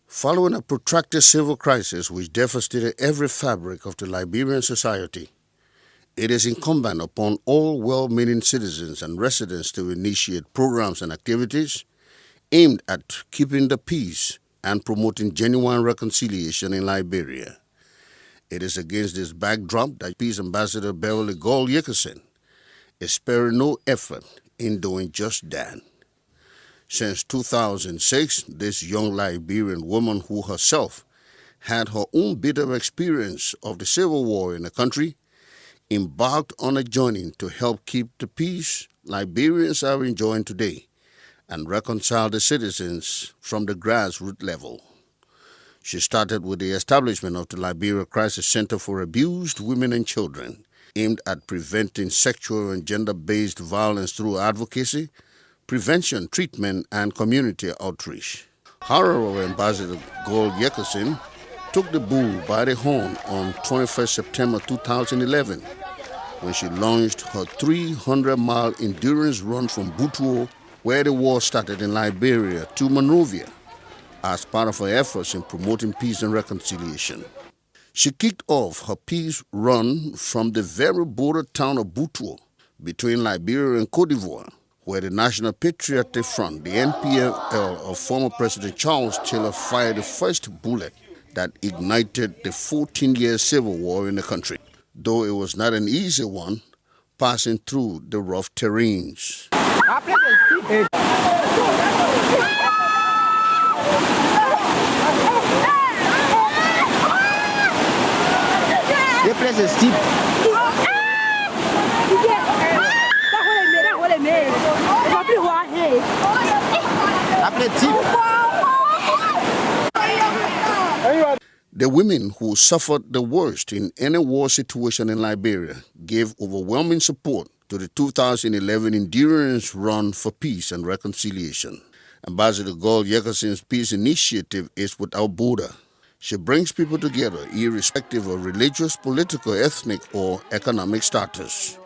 Following a protracted civil crisis which devastated every fabric of the Liberian society, it is incumbent upon all well-meaning citizens and residents to initiate programs and activities aimed at keeping the peace and promoting genuine reconciliation in Liberia. It is against this backdrop that Peace Ambassador Beverly Gbowee is sparing no effort in doing just that. Since 2006, this young Liberian woman who herself had her own bitter experience of the civil war in the country embarked on a journey to help keep the peace Liberians are enjoying today and reconcile the citizens from the grassroots level. She started with the establishment of the Liberia Crisis Center for Abused Women and Children, aimed at preventing sexual and gender-based violence through advocacy, prevention, treatment, and community outreach. Honorable Ambassador Gbowee took the bull by the horn on 21st September 2011 when she launched her 300-mile endurance run from Butuo, where the war started in Liberia, to Monrovia, as part of her efforts in promoting peace and reconciliation. She kicked off her peace run from the very border town of Butuo between Liberia and Cote d'Ivoire, where the National Patriotic Front, the NPFL of former President Charles Taylor, fired the first bullet that ignited the 14-year civil war in the country, though it was not an easy one, passing through the rough terrains. The place is steep. The women who suffered the worst in any war situation in Liberia gave overwhelming support to the 2011 Endurance Run for Peace and Reconciliation. Ambassador Gbowee's peace initiative is without border. She brings people together irrespective of religious, political, ethnic, or economic status.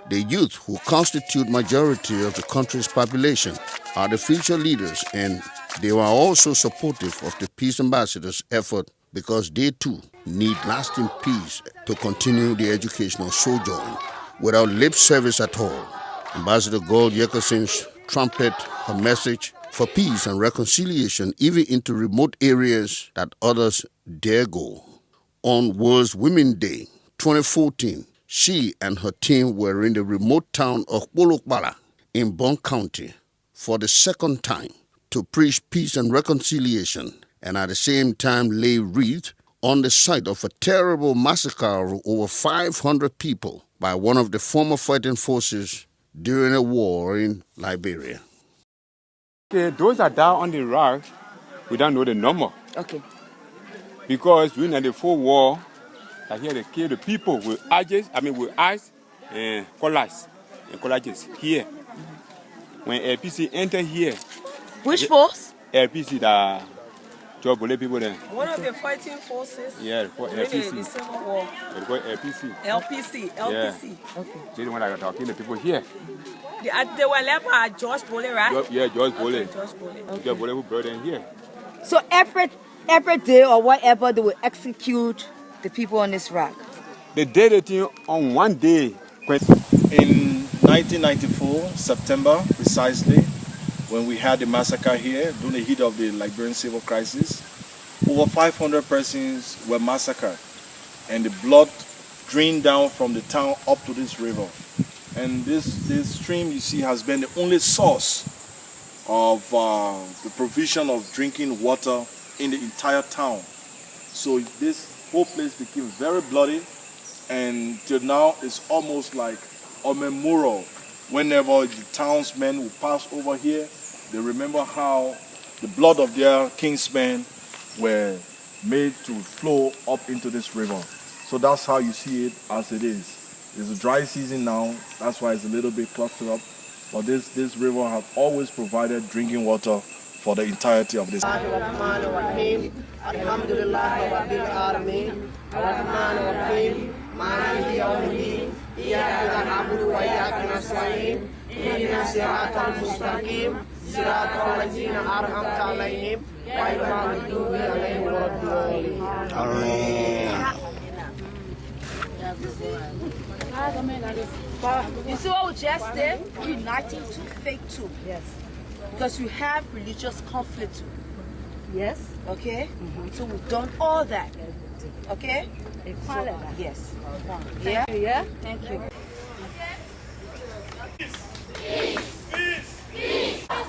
The youth, who constitute majority of the country's population, are the future leaders, and they are also supportive of the Peace Ambassador's effort because they too need lasting peace to continue the educational sojourn without lip service at all. Ambassador Gbowee trumpet her message for peace and reconciliation even into remote areas that others dare go. On World Women's Day 2014, she and her team were in the remote town of Bolokbala in Bon County for the second time to preach peace and reconciliation, and at the same time lay wreath on the site of a terrible massacre of over 500 people by one of the former fighting forces during a war in Liberia. Okay, those are down on the rock. We don't know the number. Okay. Because during the full war, I hear they kill the people with ice and collages here. When LPC enter here. Which force? LPC, the job people there. One of the fighting forces. Yeah, for LPC. The Civil War. They call LPC. LPC. Yeah. Okay. They're the one that are killing the people here. They were led by George Bole, right? George Bole. Okay, George Bole. Okay. George Bole who brought them here. So every day or whatever, they will execute the people on this rock. They did it on one day. In 1994, September precisely, when we had the massacre here during the heat of the Liberian civil crisis, over 500 persons were massacred, and the blood drained down from the town up to this river. And this stream, you see, has been the only source of the provision of drinking water in the entire town. So this whole place became very bloody, and till now it's almost like a memorial. Whenever the townsmen will pass over here, they remember how the blood of their kinsmen were made to flow up into this river. So that's how you see it as it is. It's a dry season now, that's why it's a little bit clustered up. But this river has always provided drinking water for the entirety of this. إياك نعبد وإياك نستعين اهدنا الصراط المستقيم صراط الذين أنعمت عليهم غير المغضوب عليهم ولا الضالين. You see what we just did? Uniting to faith too. Yes. Because you have religious conflict too. Yes. Okay? So we've done all that. Okay? Yes. Yeah? Yeah? Thank you. Peace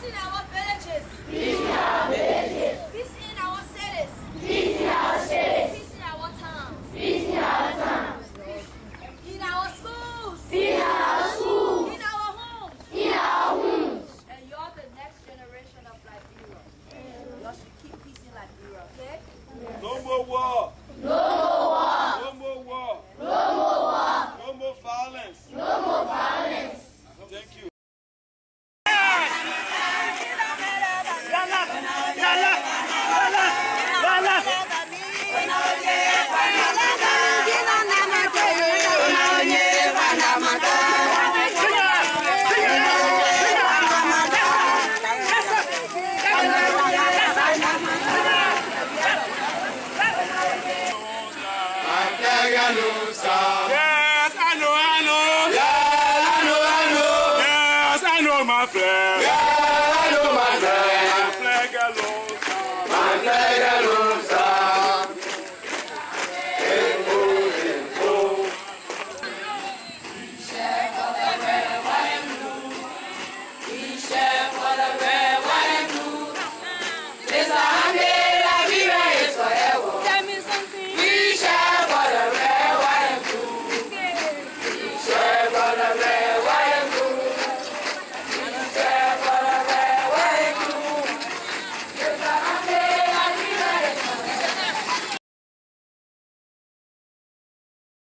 in our villages. Peace in our villages. Peace in our cities. Peace in our cities. Peace in our towns. Peace in our towns. In our schools. In our schools. In our homes. In our homes. And you're the next generation of Liberia. You should keep peace in Liberia, okay? No more war. No more war. No more war. No more war. No more violence. No more violence. Thank you. Yes, I know. Yes, I know, my friend.